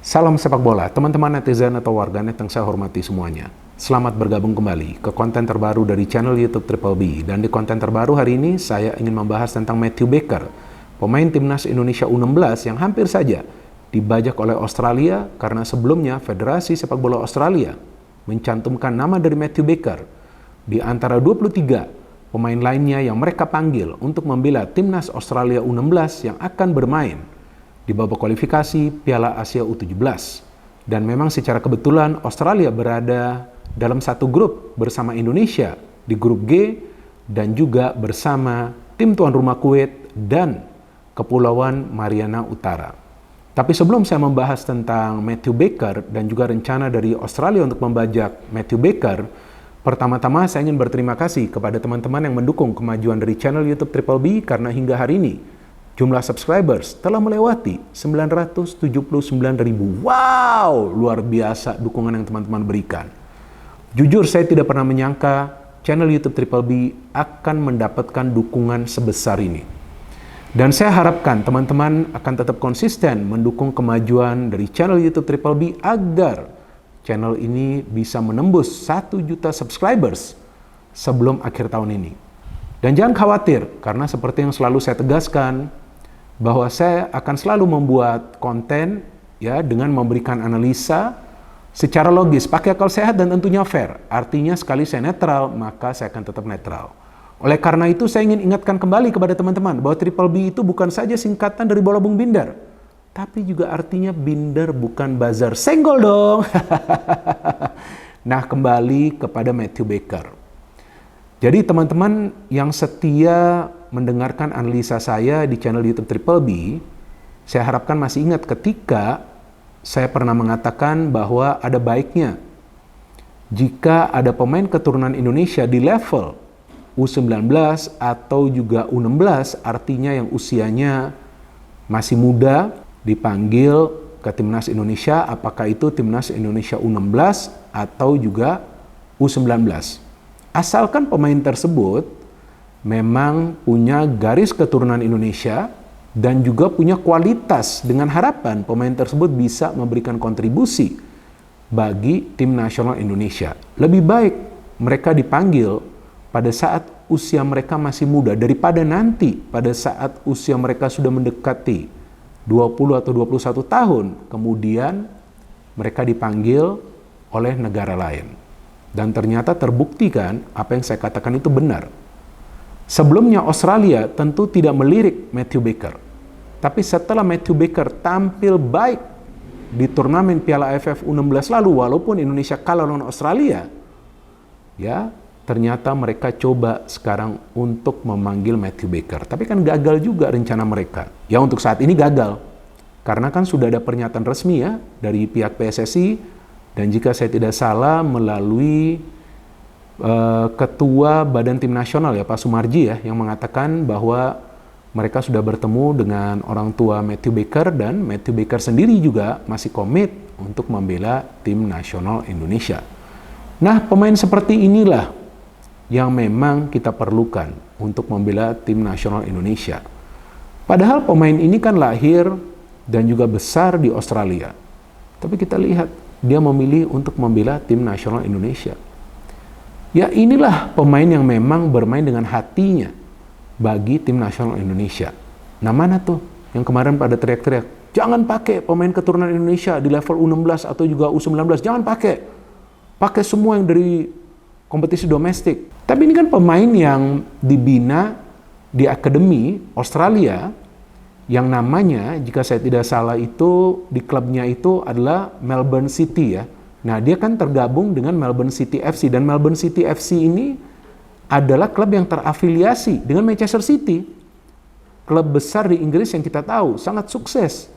Salam sepak bola, teman-teman netizen atau warganet yang saya hormati semuanya. Selamat bergabung kembali ke konten terbaru dari channel YouTube Triple B. Dan di konten terbaru hari ini, saya ingin membahas tentang Matthew Baker, pemain timnas Indonesia U16 yang hampir saja dibajak oleh Australia karena sebelumnya Federasi Sepak Bola Australia mencantumkan nama dari Matthew Baker di antara 23 pemain lainnya yang mereka panggil untuk membela timnas Australia U16 yang akan bermain di babak kualifikasi Piala Asia U17. Dan memang secara kebetulan Australia berada dalam satu grup bersama Indonesia di grup G dan juga bersama tim tuan rumah Kuwait dan Kepulauan Mariana Utara. Tapi sebelum saya membahas tentang Matthew Baker dan juga rencana dari Australia untuk membajak Matthew Baker, pertama-tama saya ingin berterima kasih kepada teman-teman yang mendukung kemajuan dari channel YouTube Triple B karena hingga hari ini jumlah subscribers telah melewati 979.000. Wow, luar biasa dukungan yang teman-teman berikan. Jujur saya tidak pernah menyangka channel YouTube Triple B akan mendapatkan dukungan sebesar ini. Dan saya harapkan teman-teman akan tetap konsisten mendukung kemajuan dari channel YouTube Triple B agar channel ini bisa menembus 1 juta subscribers sebelum akhir tahun ini. Dan jangan khawatir, karena seperti yang selalu saya tegaskan, bahwa saya akan selalu membuat konten ya dengan memberikan analisa secara logis, pakai akal sehat dan tentunya fair. Artinya sekali saya netral, maka saya akan tetap netral. Oleh karena itu saya ingin ingatkan kembali kepada teman-teman bahwa Triple B itu bukan saja singkatan dari bola bung Binder, tapi juga artinya Binder bukan bazar. Senggol dong. Nah, kembali kepada Matthew Baker. Jadi teman-teman yang setia mendengarkan analisa saya di channel YouTube Triple B, saya harapkan masih ingat ketika saya pernah mengatakan bahwa ada baiknya jika ada pemain keturunan Indonesia di level U19 atau juga U16, artinya yang usianya masih muda, dipanggil ke Timnas Indonesia, apakah itu Timnas Indonesia U16 atau juga U19. Asalkan pemain tersebut memang punya garis keturunan Indonesia dan juga punya kualitas, dengan harapan pemain tersebut bisa memberikan kontribusi bagi tim nasional Indonesia. Lebih baik mereka dipanggil pada saat usia mereka masih muda daripada nanti pada saat usia mereka sudah mendekati 20 atau 21 tahun kemudian mereka dipanggil oleh negara lain. Dan ternyata terbukti kan apa yang saya katakan itu benar. Sebelumnya Australia tentu tidak melirik Matthew Baker. Tapi setelah Matthew Baker tampil baik di turnamen Piala AFF U16 lalu, walaupun Indonesia kalah lawan Australia, ya ternyata mereka coba sekarang untuk memanggil Matthew Baker. Tapi kan gagal juga rencana mereka. Ya untuk saat ini gagal. Karena kan sudah ada pernyataan resmi ya dari pihak PSSI. Dan jika saya tidak salah melalui Ketua Badan Tim Nasional ya Pak Sumarji ya, yang mengatakan bahwa mereka sudah bertemu dengan orang tua Matthew Baker dan Matthew Baker sendiri juga masih komit untuk membela tim nasional Indonesia. Nah, pemain seperti inilah yang memang kita perlukan untuk membela tim nasional Indonesia. Padahal pemain ini kan lahir dan juga besar di Australia. Tapi kita lihat, dia memilih untuk membela tim nasional Indonesia. Ya inilah pemain yang memang bermain dengan hatinya bagi tim nasional Indonesia. Nah mana tuh yang kemarin pada teriak-teriak, jangan pakai pemain keturunan Indonesia di level U16 atau juga U19, jangan pakai. Pakai semua yang dari kompetisi domestik. Tapi ini kan pemain yang dibina di akademi Australia yang namanya, jika saya tidak salah itu di klubnya itu adalah Melbourne City ya. Nah dia kan tergabung dengan Melbourne City FC dan Melbourne City FC ini adalah klub yang terafiliasi dengan Manchester City. Klub besar di Inggris yang kita tahu sangat sukses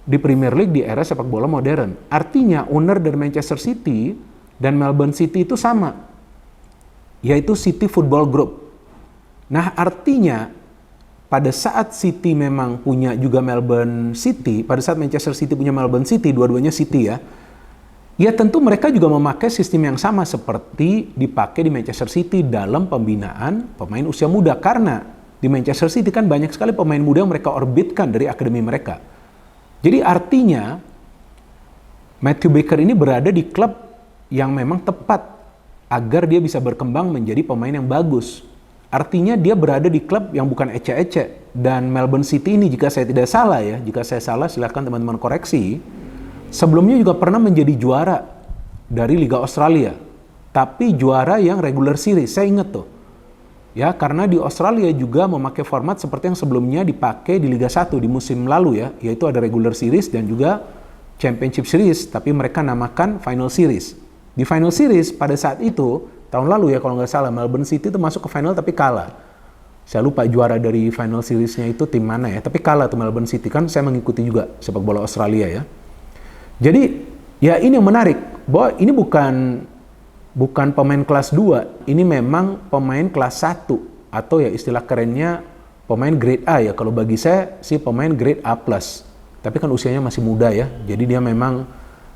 di Premier League di era sepak bola modern. Artinya owner dari Manchester City dan Melbourne City itu sama, yaitu City Football Group. Nah artinya pada saat City memang punya juga Melbourne City, pada saat Manchester City punya Melbourne City, dua-duanya City ya, ya tentu mereka juga memakai sistem yang sama seperti dipakai di Manchester City dalam pembinaan pemain usia muda. Karena di Manchester City kan banyak sekali pemain muda yang mereka orbitkan dari akademi mereka. Jadi artinya Matthew Baker ini berada di klub yang memang tepat agar dia bisa berkembang menjadi pemain yang bagus. Artinya dia berada di klub yang bukan ecek-ecek. Dan Melbourne City ini, jika saya tidak salah ya, jika saya salah silahkan teman-teman koreksi, sebelumnya juga pernah menjadi juara dari Liga Australia. Tapi juara yang regular series, saya ingat tuh. Ya, karena di Australia juga memakai format seperti yang sebelumnya dipakai di Liga 1 di musim lalu ya, yaitu ada regular series dan juga Championship Series, tapi mereka namakan Final Series. Di Final Series pada saat itu, tahun lalu ya kalau nggak salah, Melbourne City itu masuk ke final tapi kalah. Saya lupa juara dari Final Series-nya itu tim mana ya, tapi kalah tuh Melbourne City. Kan saya mengikuti juga sepak bola Australia ya. Jadi ya ini yang menarik, bahwa ini bukan pemain kelas 2, ini memang pemain kelas 1 atau ya istilah kerennya pemain grade A ya. Kalau bagi saya sih pemain grade A+. Tapi kan usianya masih muda ya. Jadi dia memang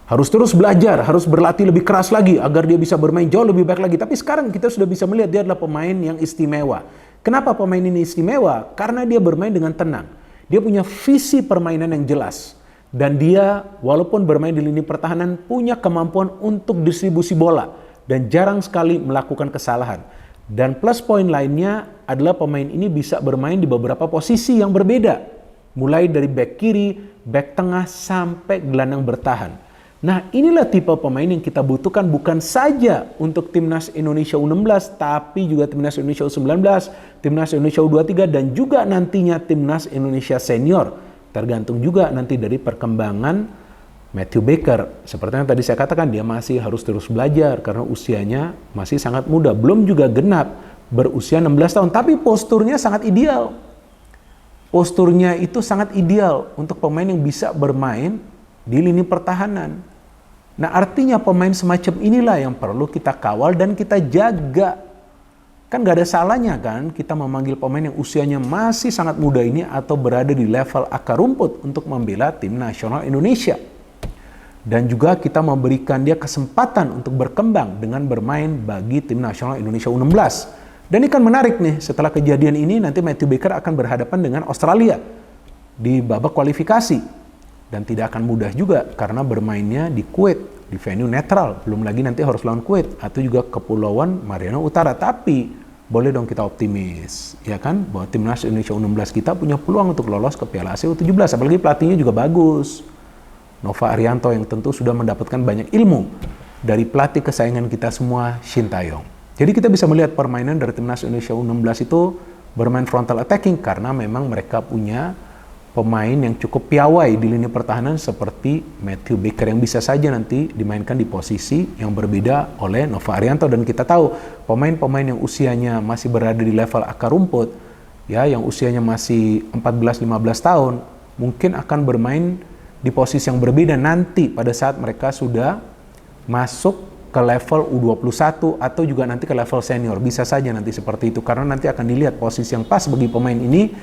harus terus belajar, harus berlatih lebih keras lagi agar dia bisa bermain jauh lebih baik lagi. Tapi sekarang kita sudah bisa melihat dia adalah pemain yang istimewa. Kenapa pemain ini istimewa? Karena dia bermain dengan tenang. Dia punya visi permainan yang jelas. Dan dia walaupun bermain di lini pertahanan punya kemampuan untuk distribusi bola. Dan jarang sekali melakukan kesalahan. Dan plus poin lainnya adalah pemain ini bisa bermain di beberapa posisi yang berbeda. Mulai dari back kiri, back tengah, sampai gelandang bertahan. Nah inilah tipe pemain yang kita butuhkan bukan saja untuk Timnas Indonesia U16, tapi juga Timnas Indonesia U19, Timnas Indonesia U23, dan juga nantinya Timnas Indonesia Senior. Tergantung juga nanti dari perkembangan Matthew Baker. Seperti yang tadi saya katakan, dia masih harus terus belajar karena usianya masih sangat muda. Belum juga genap berusia 16 tahun, tapi posturnya sangat ideal. Posturnya itu sangat ideal untuk pemain yang bisa bermain di lini pertahanan. Nah artinya pemain semacam inilah yang perlu kita kawal dan kita jaga. Kan gak ada salahnya kan kita memanggil pemain yang usianya masih sangat muda ini atau berada di level akar rumput untuk membela tim nasional Indonesia. Dan juga kita memberikan dia kesempatan untuk berkembang dengan bermain bagi tim nasional Indonesia U16. Dan ini kan menarik nih, setelah kejadian ini nanti Matthew Baker akan berhadapan dengan Australia di babak kualifikasi. Dan tidak akan mudah juga karena bermainnya di Kuwait, di venue netral. Belum lagi nanti harus lawan Kuwait atau juga Kepulauan Mariana Utara. Tapi boleh dong kita optimis, ya kan? Bahwa Timnas Indonesia U16 kita punya peluang untuk lolos ke Piala Asia U17. Apalagi pelatihnya juga bagus. Nova Arianto yang tentu sudah mendapatkan banyak ilmu dari pelatih kesayangan kita semua, Shin Tae-yong. Jadi kita bisa melihat permainan dari Timnas Indonesia U16 itu bermain frontal attacking karena memang mereka punya pemain yang cukup piawai di lini pertahanan seperti Matthew Baker yang bisa saja nanti dimainkan di posisi yang berbeda oleh Nova Arianto. Dan kita tahu pemain-pemain yang usianya masih berada di level akar rumput ya, yang usianya masih 14-15 tahun mungkin akan bermain di posisi yang berbeda nanti pada saat mereka sudah masuk ke level U21 atau juga nanti ke level senior. Bisa saja nanti seperti itu karena nanti akan dilihat posisi yang pas bagi pemain ini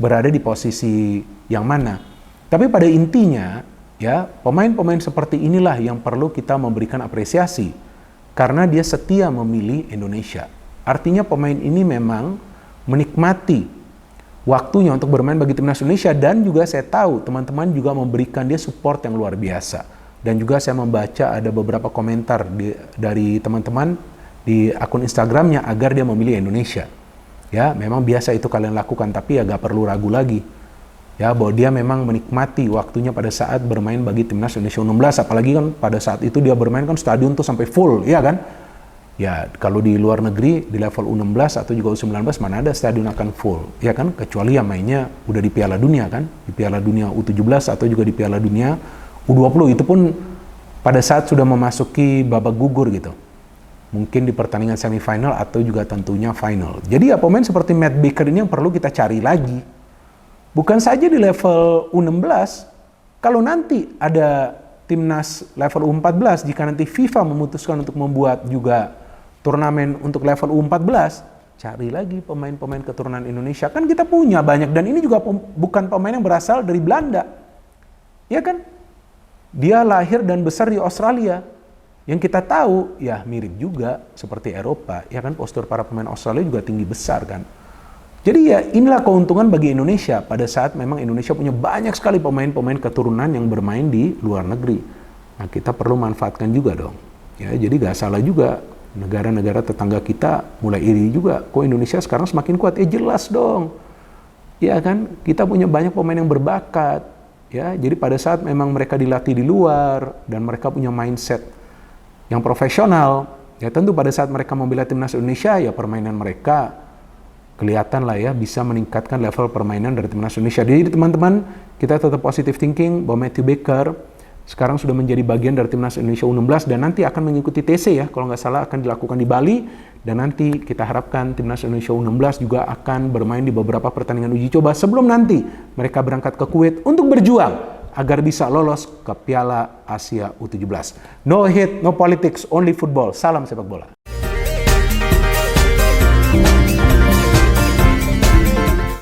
berada di posisi yang mana. Tapi pada intinya ya, pemain-pemain seperti inilah yang perlu kita memberikan apresiasi karena dia setia memilih Indonesia. Artinya pemain ini memang menikmati waktunya untuk bermain bagi timnas Indonesia, dan juga saya tahu teman-teman juga memberikan dia support yang luar biasa. Dan juga saya membaca ada beberapa komentar dari teman-teman di akun Instagramnya agar dia memilih Indonesia. Ya, memang biasa itu kalian lakukan, tapi ya gak perlu ragu lagi. Ya, bahwa dia memang menikmati waktunya pada saat bermain bagi Timnas Indonesia U16, apalagi kan pada saat itu dia bermain kan stadion tuh sampai full, ya kan? Ya, kalau di luar negeri, di level U16 atau juga U19, mana ada stadion akan full, ya kan? Kecuali yang mainnya udah di Piala Dunia kan? Di Piala Dunia U17 atau juga di Piala Dunia U20, itu pun pada saat sudah memasuki babak gugur gitu. Mungkin di pertandingan semifinal atau juga tentunya final. Jadi ya pemain seperti Matt Baker ini yang perlu kita cari lagi. Bukan saja di level U16, kalau nanti ada timnas level U14, jika nanti FIFA memutuskan untuk membuat juga turnamen untuk level U14, cari lagi pemain-pemain keturunan Indonesia. Kan kita punya banyak, dan ini juga bukan pemain yang berasal dari Belanda. Ya kan? Dia lahir dan besar di Australia. Yang kita tahu, ya mirip juga seperti Eropa, ya kan, postur para pemain Australia juga tinggi besar kan. Jadi ya inilah keuntungan bagi Indonesia pada saat memang Indonesia punya banyak sekali pemain-pemain keturunan yang bermain di luar negeri. Nah, kita perlu manfaatkan juga dong. Ya, jadi gak salah juga negara-negara tetangga kita mulai iri juga. Kok Indonesia sekarang semakin kuat? Jelas dong. Ya kan, kita punya banyak pemain yang berbakat. Ya, jadi pada saat memang mereka dilatih di luar dan mereka punya mindset yang profesional, ya tentu pada saat mereka membela timnas Indonesia, ya permainan mereka kelihatan lah ya bisa meningkatkan level permainan dari timnas Indonesia. Jadi teman-teman, kita tetap positive thinking bahwa Mathew Baker sekarang sudah menjadi bagian dari timnas Indonesia U16 dan nanti akan mengikuti TC ya, kalau nggak salah akan dilakukan di Bali, dan nanti kita harapkan timnas Indonesia U16 juga akan bermain di beberapa pertandingan uji coba sebelum nanti mereka berangkat ke Kuwait untuk berjuang agar bisa lolos ke Piala Asia U17. No hate, no politics, only football. Salam sepak bola.